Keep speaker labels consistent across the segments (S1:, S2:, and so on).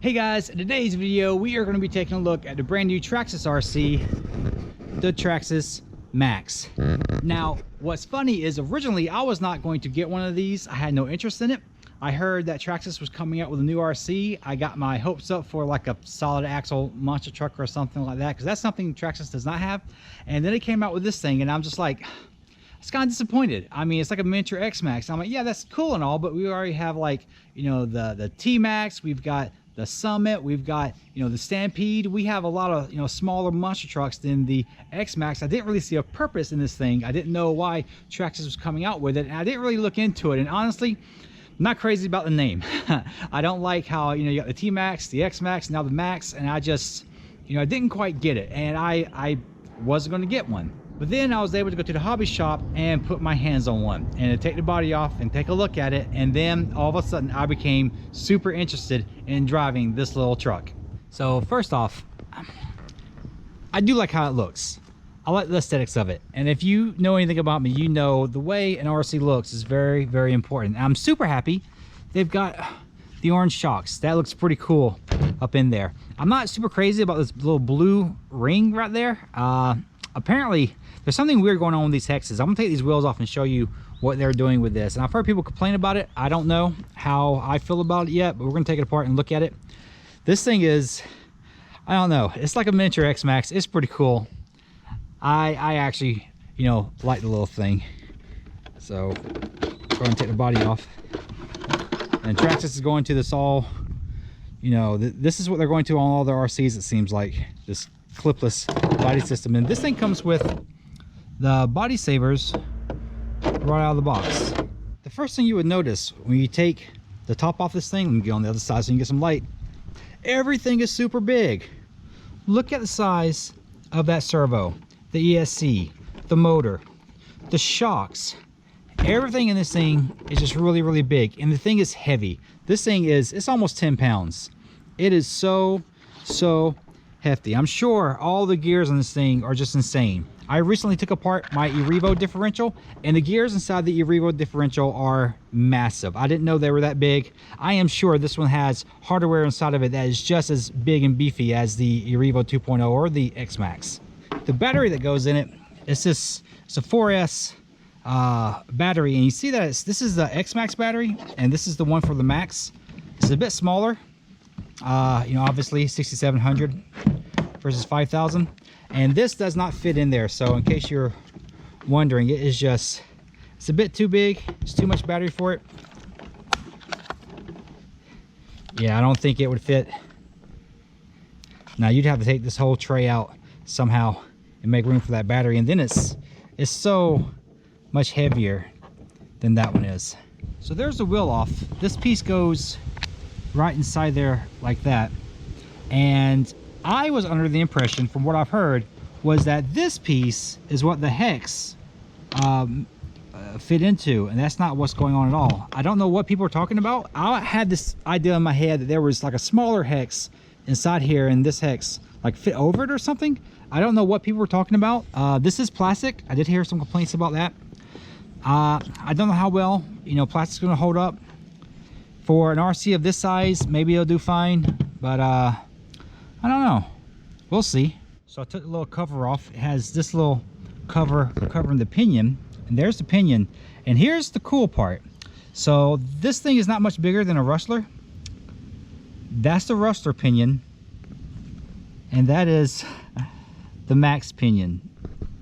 S1: Hey guys, in today's video we are going to be taking a look at the brand new Traxxas RC, the Traxxas Maxx. Now what's funny is originally I was not going to get one of these. I had no interest in it. I heard that Traxxas was coming out with a new RC. I got my hopes up for like a solid axle monster truck or something like that, because that's something Traxxas does not have. And then it came out with this thing and I'm just like, it's kind of disappointed. I mean, it's like a miniature X-Max. I'm like, yeah, that's cool and all, but we already have, like, you know, the T-Max, we've got the Summit, we've got, you know, the Stampede. We have a lot of, you know, smaller monster trucks than the X-Max. I didn't really see a purpose in this thing. I didn't know why Traxxas was coming out with it, and I didn't really look into it. And honestly, I'm not crazy about the name. I don't like how, you know, you got the T-Max, the X-Max, now the Max, and I just, you know, I didn't quite get it, and I wasn't going to get one. But then I was able to go to the hobby shop and put my hands on one and to take the body off and take a look at it. And then all of a sudden I became super interested in driving this little truck. So first off, I do like how it looks. I like the aesthetics of it. And if you know anything about me, you know the way an RC looks is very, very important. I'm super happy they've got the orange shocks. That looks pretty cool up in there. I'm not super crazy about this little blue ring right there. Apparently there's something weird going on with these hexes. I'm gonna take these wheels off and show you what they're doing with this. And I've heard people complain about it. I don't know how I feel about it yet, but we're gonna take it apart and look at it. This thing is, I don't know, it's like a miniature X-Max. It's pretty cool. I actually, you know, like the little thing. So go ahead and take the body off. And Traxxas is going to this all, you know, this is what they're going to on all their RCs, it seems like, this clipless body system. And this thing comes with the body savers right out of the box. The first thing you would notice when you take the top off this thing, let me get on the other side so you can get some light, everything is super big. Look at the size of that servo, the ESC, the motor, the shocks. Everything in this thing is just really, really big, and the thing is heavy. This thing is, it's almost 10 pounds. It is so hefty. I'm sure all the gears on this thing are just insane. I recently took apart my eRevo differential, and the gears inside the eRevo differential are massive. I didn't know they were that big. I am sure this one has hardware inside of it that is just as big and beefy as the eRevo 2.0 or the X-Max. The battery that goes in it, it's a 4S battery, and you see that this is the X-Max battery, and this is the one for the Max. It's a bit smaller. You know, obviously 6700 versus 5000, and this does not fit in there. So in case you're wondering, it is just, it's a bit too big. It's too much battery for it. Yeah, I don't think it would fit. Now you'd have to take this whole tray out somehow and make room for that battery, and then it's so much heavier than that one is. So there's the wheel off. This piece goes right inside there like that, and I was under the impression, from what I've heard, was that this piece is what the hex fit into, and that's not what's going on at all. I don't know what people are talking about. I had this idea in my head that there was like a smaller hex inside here, and this hex like fit over it or something. I don't know what people were talking about. This is plastic. I did hear some complaints about that. I don't know how well, you know, plastic's gonna hold up. For an RC of this size, maybe it'll do fine, but I don't know. We'll see. So I took the little cover off. It has this little cover covering the pinion, and there's the pinion. And here's the cool part. So this thing is not much bigger than a Rustler. That's the Rustler pinion, and that is the Max pinion.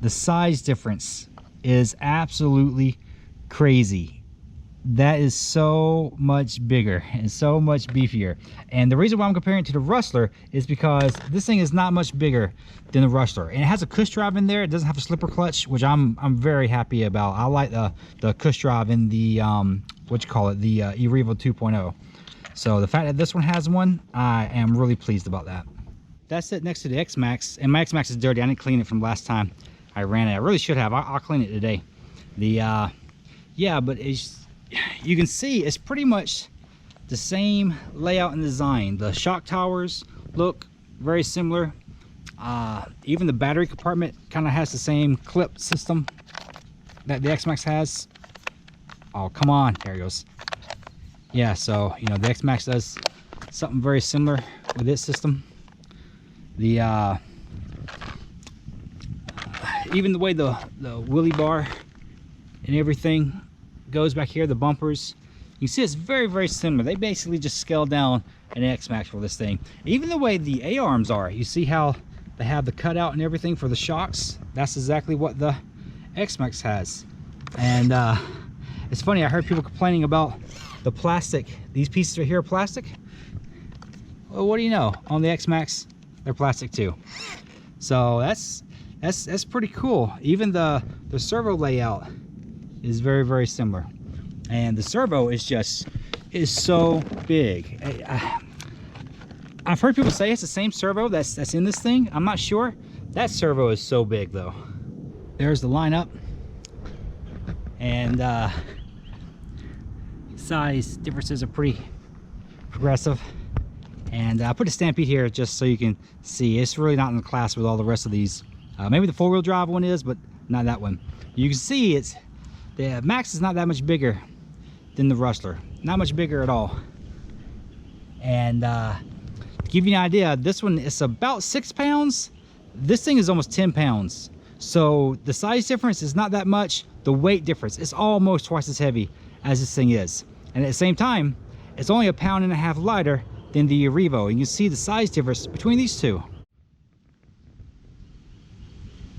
S1: The size difference is absolutely crazy. That is so much bigger and so much beefier. And the reason why I'm comparing it to the Rustler is because this thing is not much bigger than the Rustler, and it has a cush drive in there. It doesn't have a slipper clutch, which I'm very happy about. I like the cush drive in the what you call it, the eRevo 2.0. So the fact that this one has one, I am really pleased about that. That's it next to the X-Max, and my X-Max is dirty. I didn't clean it from last time I ran it. I really should have. I'll clean it today. The yeah, but it's, you can see it's pretty much the same layout and design. The shock towers look very similar. Even the battery compartment kind of has the same clip system that the X-Max has. Oh, come on. There it goes. Yeah, so, you know, the X-Max does something very similar with its system. The even the way the wheelie bar and everything goes back here, the bumpers, you see it's very similar. They basically just scaled down an X-Maxx for this thing. Even the way the A-arms are, you see how they have the cutout and everything for the shocks? That's exactly what the X-Maxx has. And it's funny, I heard people complaining about the plastic. These pieces right here are plastic. Well, what do you know? On the X-Maxx, they're plastic too. So that's pretty cool. Even the servo layout is very similar, and the servo is so big. I've heard people say it's the same servo that's in this thing. I'm not sure. That servo is so big though. There's the lineup, and size differences are pretty progressive. And I put a Stampede here just so you can see. It's really not in the class with all the rest of these. Maybe the four-wheel drive one is, but not that one. You can see the Maxx is not that much bigger than the Rustler. Not much bigger at all. And to give you an idea, this one is about 6 pounds. This thing is almost 10 pounds. So the size difference is not that much. The weight difference is almost twice as heavy as this thing is. And at the same time, it's only 1.5 pounds lighter than the Revo. You can see the size difference between these two.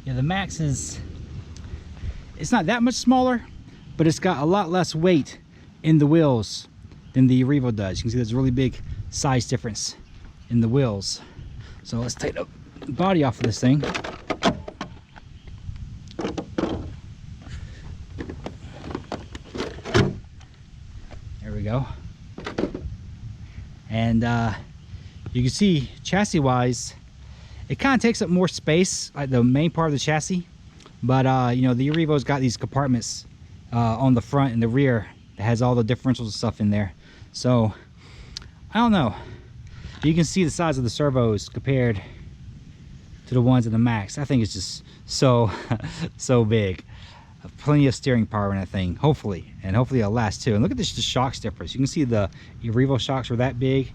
S1: Yeah, the Maxx it's not that much smaller, but it's got a lot less weight in the wheels than the Revo does. You can see there's a really big size difference in the wheels. So let's take the body off of this thing. There we go. And you can see chassis wise, it kind of takes up more space, like the main part of the chassis. But you know, the Revo's got these compartments on the front and the rear that has all the differentials and stuff in there. So I don't know, you can see the size of the servos compared to the ones in the Maxx. I think it's just so so big. Plenty of steering power in that thing, hopefully, and hopefully it'll last too. And look at this, the shocks difference. You can see the Revo shocks are that big.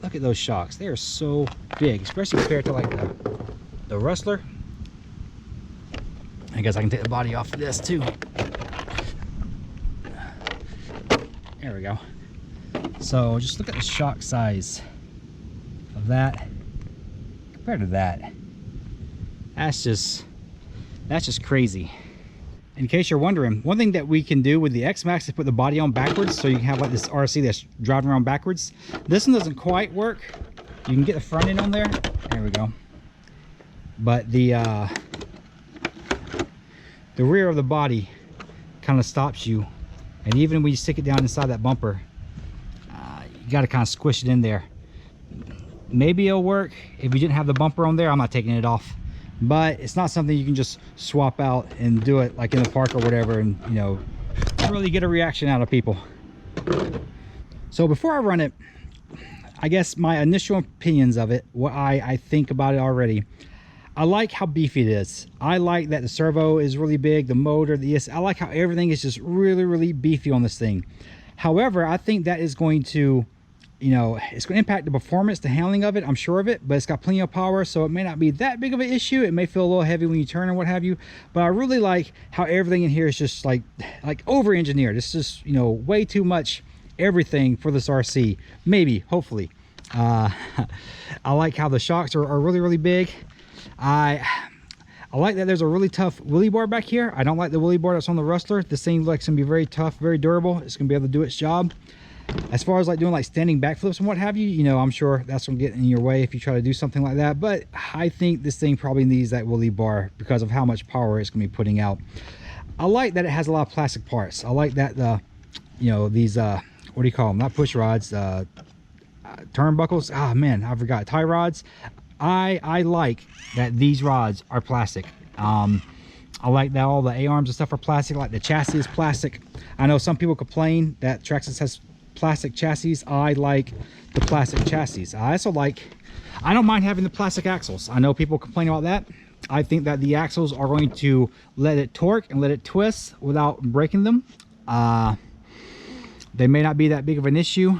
S1: Look at those shocks, they are so big, especially compared to like the Rustler. I guess I can take the body off of this too. There we go. So just look at the shock size of that compared to that. That's just crazy. In case you're wondering, one thing that we can do with the X-Maxx is put the body on backwards, so you can have like this RC that's driving around backwards. This one doesn't quite work. You can get the front end on there. There we go. But the rear of the body kind of stops you, and even when you stick it down inside that bumper, you got to kind of squish it in there. Maybe it'll work if you didn't have the bumper on there. I'm not taking it off. But it's not something you can just swap out and do it like in the park or whatever, and you know, really get a reaction out of people. So before I run it, I guess my initial opinions of it, what I think about it already. I like how beefy it is. I like that the servo is really big, the motor, I like how everything is just really beefy on this thing. However, I think that is going to, you know, it's going to impact the performance, the handling of it, I'm sure of it, but it's got plenty of power, so it may not be that big of an issue. It may feel a little heavy when you turn and what have you, but I really like how everything in here is just like over engineered. It's just, you know, way too much everything for this RC. Maybe, hopefully. I like how the shocks are really big. I like that there's a really tough wheelie bar back here. I don't like the wheelie bar that's on the Rustler. This thing looks going to be very tough, very durable. It's going to be able to do its job. As far as like doing like standing backflips and what have you, you know, I'm sure that's gonna get in your way if you try to do something like that. But I think this thing probably needs that wheelie bar because of how much power it's gonna be putting out. I like that it has a lot of plastic parts. I like that you know, these what do you call them? Not push rods, turnbuckles. Ah, man, I forgot. Tie rods. I like that these rods are plastic. I like that all the A-arms and stuff are plastic. Like the chassis is plastic. I know some people complain that Traxxas has plastic chassis. I like the plastic chassis. I also like, I don't mind having the plastic axles. I know people complain about that. I think that the axles are going to let it torque and let it twist without breaking them. They may not be that big of an issue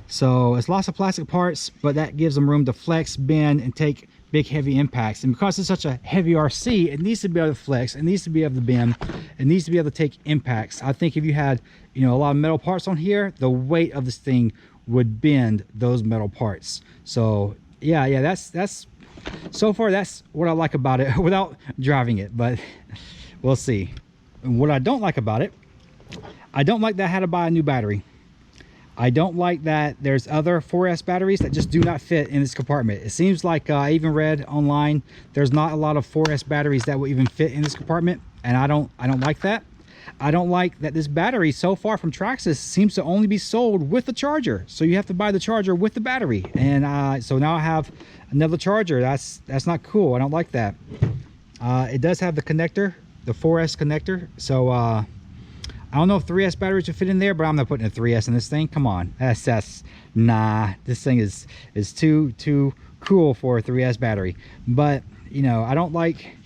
S1: So it's lots of plastic parts, but that gives them room to flex, bend, and take big heavy impacts. And because it's such a heavy RC, it needs to be able to flex, it needs to be able to bend, it needs to be able to take impacts. I think if you had, you know, a lot of metal parts on here, the weight of this thing would bend those metal parts. So yeah, that's so far that's what I like about it without driving it, but we'll see. And what I don't like about it, I don't like that I had to buy a new battery. I don't like that there's other 4S batteries that just do not fit in this compartment. It seems like I even read online there's not a lot of 4S batteries that will even fit in this compartment, and I don't like that. I don't like that this battery so far from Traxxas seems to only be sold with the charger, so you have to buy the charger with the battery. And so now I have another charger. That's not cool. I don't like that. It does have the connector, the 4S connector, so I don't know if 3S batteries would fit in there, but I'm not putting a 3S in this thing. Come on, that's nah. This thing is too cool for a 3S battery. But you know, I don't like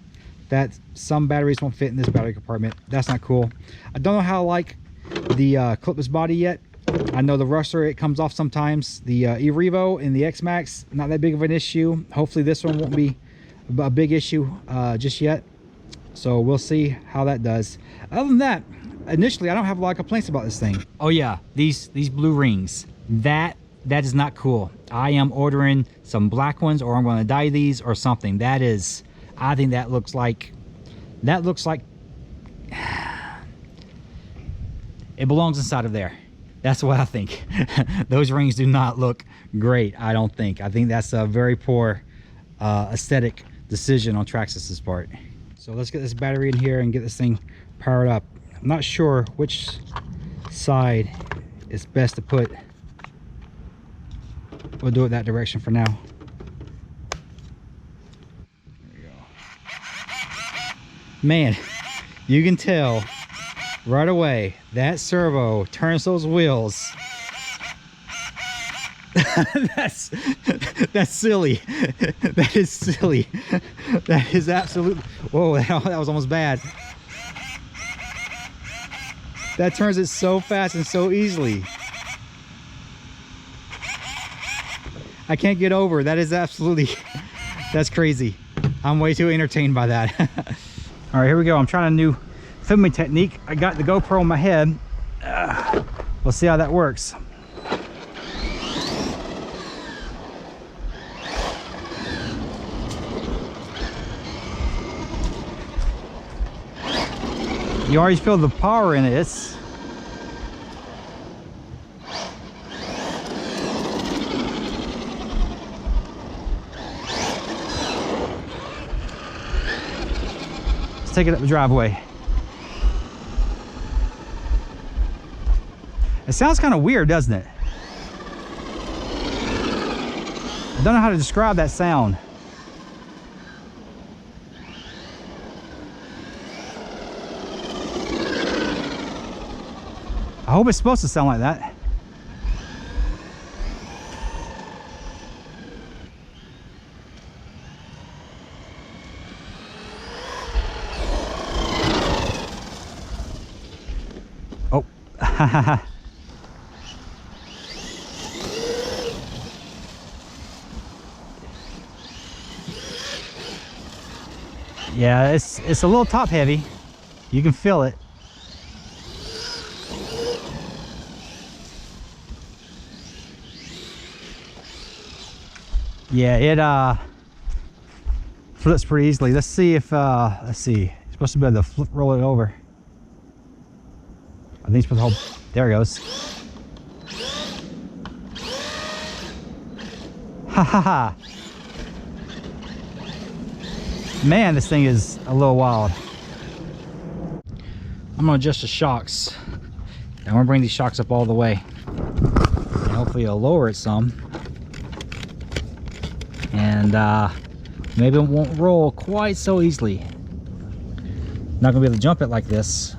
S1: that some batteries won't fit in this battery compartment. That's not cool. I don't know how I like the clipless body yet. I know the rustler, it comes off sometimes. The eRevo and the X Max, not that big of an issue. Hopefully this one won't be a big issue just yet. So we'll see how that does. Other than that, initially I don't have a lot of complaints about this thing. Oh yeah, these blue rings, that is not cool. I am ordering some black ones, or I'm going to dye these or something. That is, I think that looks like it belongs inside of there. That's what I think. Those rings do not look great, I don't think. I think that's a very poor aesthetic decision on Traxxas's part. So let's get this battery in here and get this thing powered up. I'm not sure which side is best to put. We'll do it that direction for now. There we go. Man, you can tell right away that servo turns those wheels. that's silly. That is silly. That is absolutely, whoa, that was almost bad. That turns it so fast and so easily. I can't get over. That is absolutely, that's crazy. I'm way too entertained by that. All right, here we go. I'm trying a new filming technique. I got the GoPro on my head. We'll see how that works. You already feel the power in it. Let's take it up the driveway. It sounds kind of weird, doesn't it? I don't know how to describe that sound. I hope it's supposed to sound like that. Oh. Yeah, it's a little top heavy. You can feel it. Yeah, it flips pretty easily. Let's see if let's see. You're supposed to be able to roll it over. I think it's supposed to hold. There it goes. Ha ha ha. Man, this thing is a little wild. I'm gonna adjust the shocks. I'm gonna bring these shocks up all the way. And hopefully it'll lower it some. And maybe it won't roll quite so easily. Not gonna be able to jump it like this.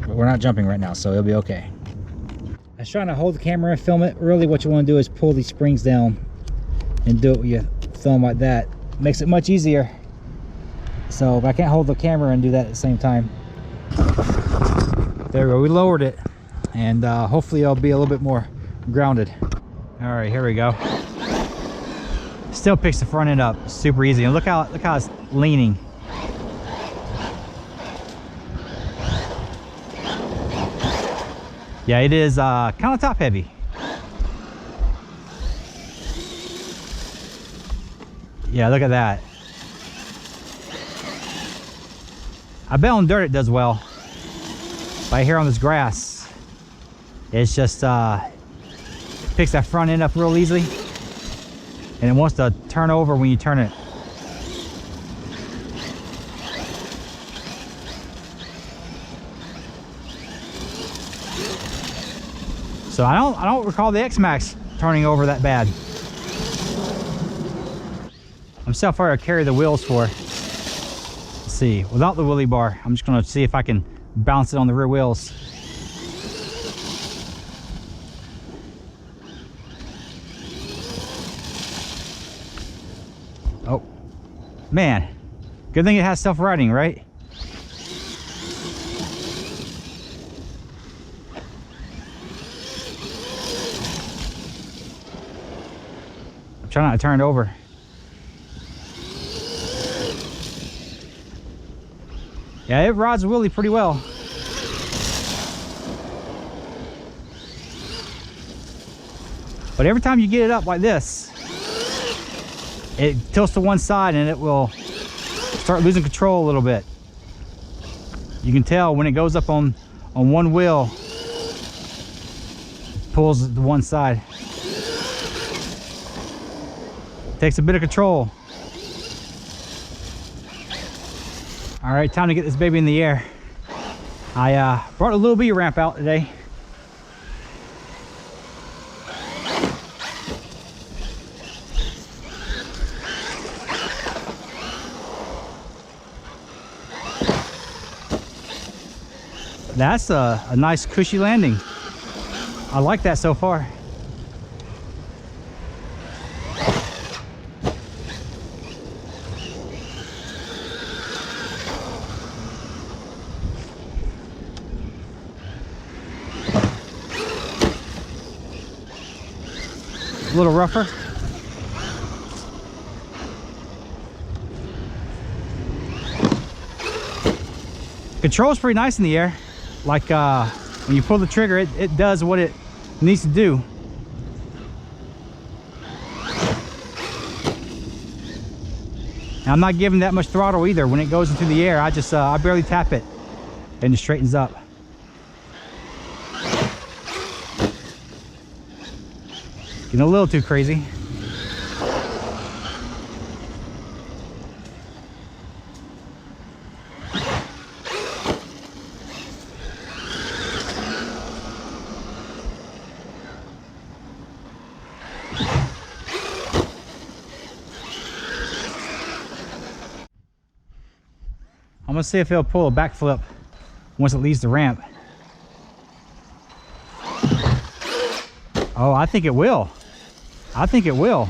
S1: But we're not jumping right now, so it'll be okay. I was trying to hold the camera and film it. Really what you want to do is pull these springs down and do it when you film like that. Makes it much easier. So but I can't hold the camera and do that at the same time. There we go, we lowered it. and hopefully I'll be a little bit more grounded. All right, here we go. Still picks the front end up super easy, and look how it's leaning. Yeah, it is kind of top heavy. Yeah, look at that. I bet on dirt it does well. But here on this grass, it's just picks that front end up real easily, and it wants to turn over when you turn it. So I don't recall the X Maxx turning over that bad. I'm still far to carry the wheels for. Let's see, without the wheelie bar, I'm just gonna see if I can bounce it on the rear wheels. Oh, man, good thing it has self-riding, right? I'm trying not to turn it over. Yeah, it rides the wheelie pretty well. But every time you get it up like this, it tilts to one side and it will start losing control a little bit. You can tell when it goes up on one wheel, it pulls to one side. Takes a bit of control. All right, time to get this baby in the air. I brought a little B ramp out today. That's a nice cushy landing. I like that so far. A little rougher. Control's pretty nice in the air. Like when you pull the trigger, it does what it needs to do. And I'm not giving that much throttle either. When it goes into the air, I barely tap it and it straightens up. Getting a little too crazy. I'm gonna see if it'll pull a backflip once it leaves the ramp. Oh, I think it will. I think it will.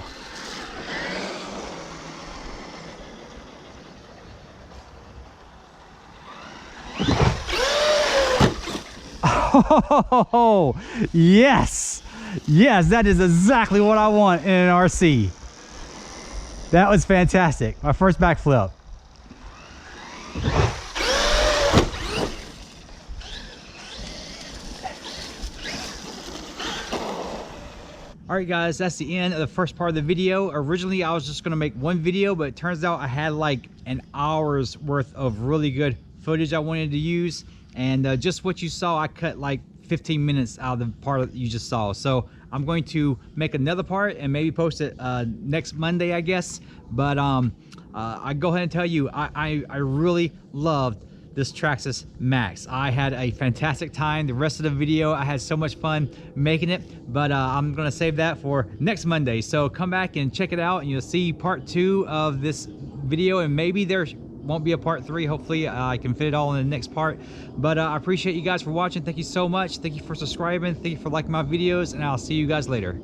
S1: Oh, yes. Yes, that is exactly what I want in an RC. That was fantastic. My first backflip. Alright guys, that's the end of the first part of the video. Originally I was just going to make one video, but it turns out I had like an hour's worth of really good footage I wanted to use. And just what you saw, I cut like 15 minutes out of the part that you just saw. So I'm going to make another part and maybe post it next Monday, I guess. But I go ahead and tell you, I really loved this Traxxas Maxx. I had a fantastic time. The rest of the video, I had so much fun making it, but I'm gonna save that for next Monday. So come back and check it out and you'll see part 2 of this video, and maybe there won't be a part 3. Hopefully I can fit it all in the next part. But I appreciate you guys for watching. Thank you so much. Thank you for subscribing. Thank you for liking my videos, and I'll see you guys later.